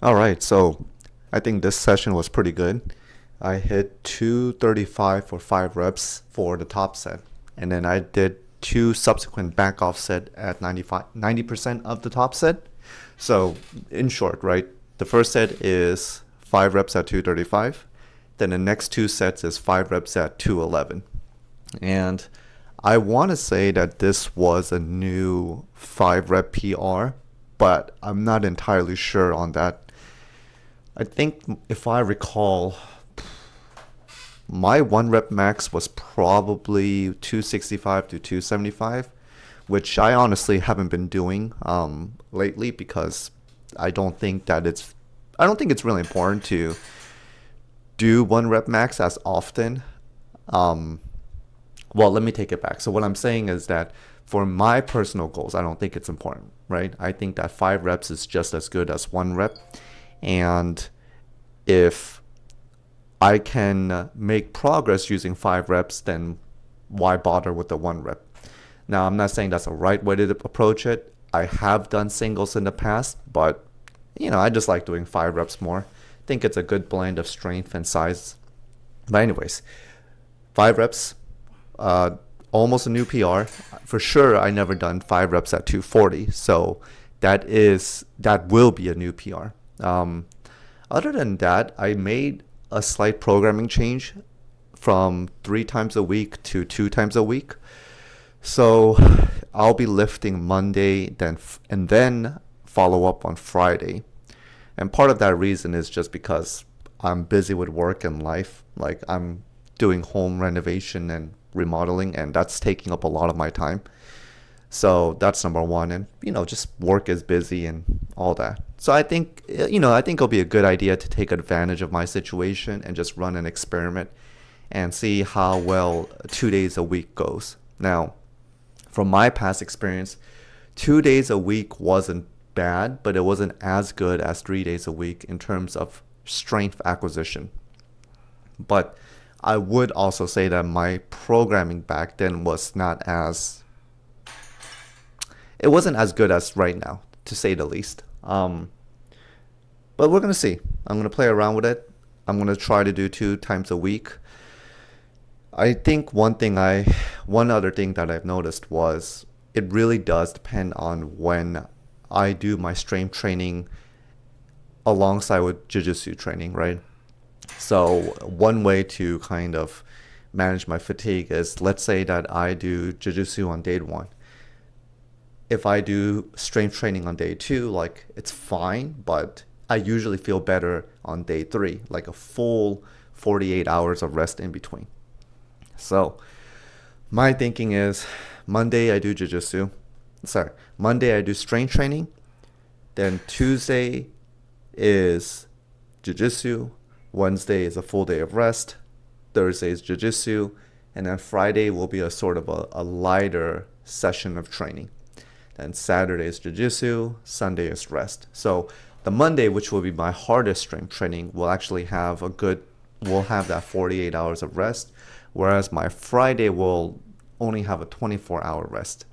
All right, so I think this session was pretty good. I hit 235 for 5 reps for the top set, and then I did two subsequent back off set at 90% of the top set. So, in short, right, the first set is 5 reps at 235, then the next two sets is 5 reps at 211. And I want to say that this was a new 5 rep PR, but I'm not entirely sure on that. I think if I recall, my 1 rep max was probably 265 to 275, which I honestly haven't been doing lately because I don't think that it's I don't think it's really important to do 1 rep max as often. Um, well, let me take it back. So what I'm saying is that for my personal goals, I don't think it's important, right? I think that 5 reps is just as good as 1 rep. And if I can make progress using 5 reps, then why bother with the 1 rep? Now, I'm not saying that's a right way to approach it. I have done singles in the past, but I just like doing 5 reps more. I think it's a good blend of strength and size. But anyways, 5 reps, uh, almost a new PR. For sure, I never done 5 reps at 240, so that will be a new PR. Other than that, I made a slight programming change from 3 times a week to 2 times a week. So I'll be lifting Monday, and then follow up on Friday. And part of that reason is just because I'm busy with work and life. Like I'm doing home renovation and remodeling, and that's taking up a lot of my time. So that's number one. And, just work is busy and all that. So I think it'll be a good idea to take advantage of my situation and just run an experiment and see how well 2 days a week goes. Now, from my past experience, 2 days a week wasn't bad, but it wasn't as good as 3 days a week in terms of strength acquisition. But I would also say that my programming back then it wasn't as good as right now, to say the least. But we're gonna see. I'm gonna play around with it. I'm gonna try to do 2 times a week. I think one other thing that I've noticed was it really does depend on when I do my strength training alongside with jiu-jitsu training, right? So one way to kind of manage my fatigue is, let's say that I do jiu-jitsu on day one. If I do strength training on day two, like it's fine, but I usually feel better on day three, like a full 48 hours of rest in between. So my thinking is Monday I do jiu-jitsu. Sorry, Monday I do strength training. Then Tuesday is jiu-jitsu. Wednesday is a full day of rest. Thursday is jiu-jitsu. And then Friday will be a sort of a lighter session of training. Then Saturday is jiu-jitsu. Sunday is rest. So the Monday, which will be my hardest strength training, will have that 48 hours of rest. Whereas my Friday will only have a 24-hour rest.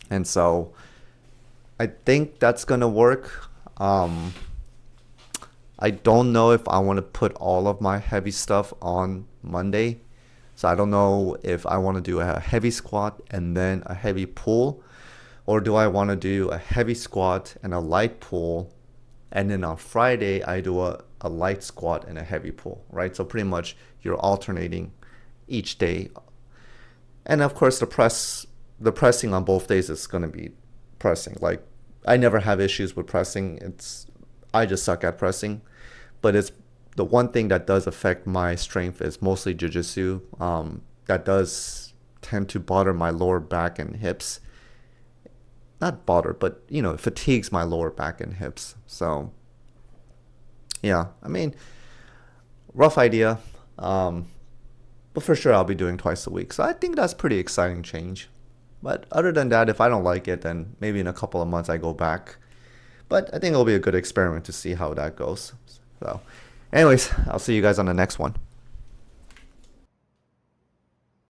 And so I think that's going to work. I don't know if I want to put all of my heavy stuff on Monday. So I don't know if I want to do a heavy squat and then a heavy pull, or do I want to do a heavy squat and a light pull, and then on Friday I do a light squat and a heavy pull, right? So pretty much you're alternating each day. And of course the pressing on both days is going to be pressing. Like I never have issues with pressing. I just suck at pressing. But it's the one thing that does affect my strength is mostly jiu-jitsu. That does tend to bother my lower back and hips. Not bother, but it fatigues my lower back and hips. So yeah, I mean, rough idea. But for sure I'll be doing twice a week. So I think that's pretty exciting change. But other than that, if I don't like it, then maybe in a couple of months I go back. But I think it'll be a good experiment to see how that goes. So anyways, I'll see you guys on the next one.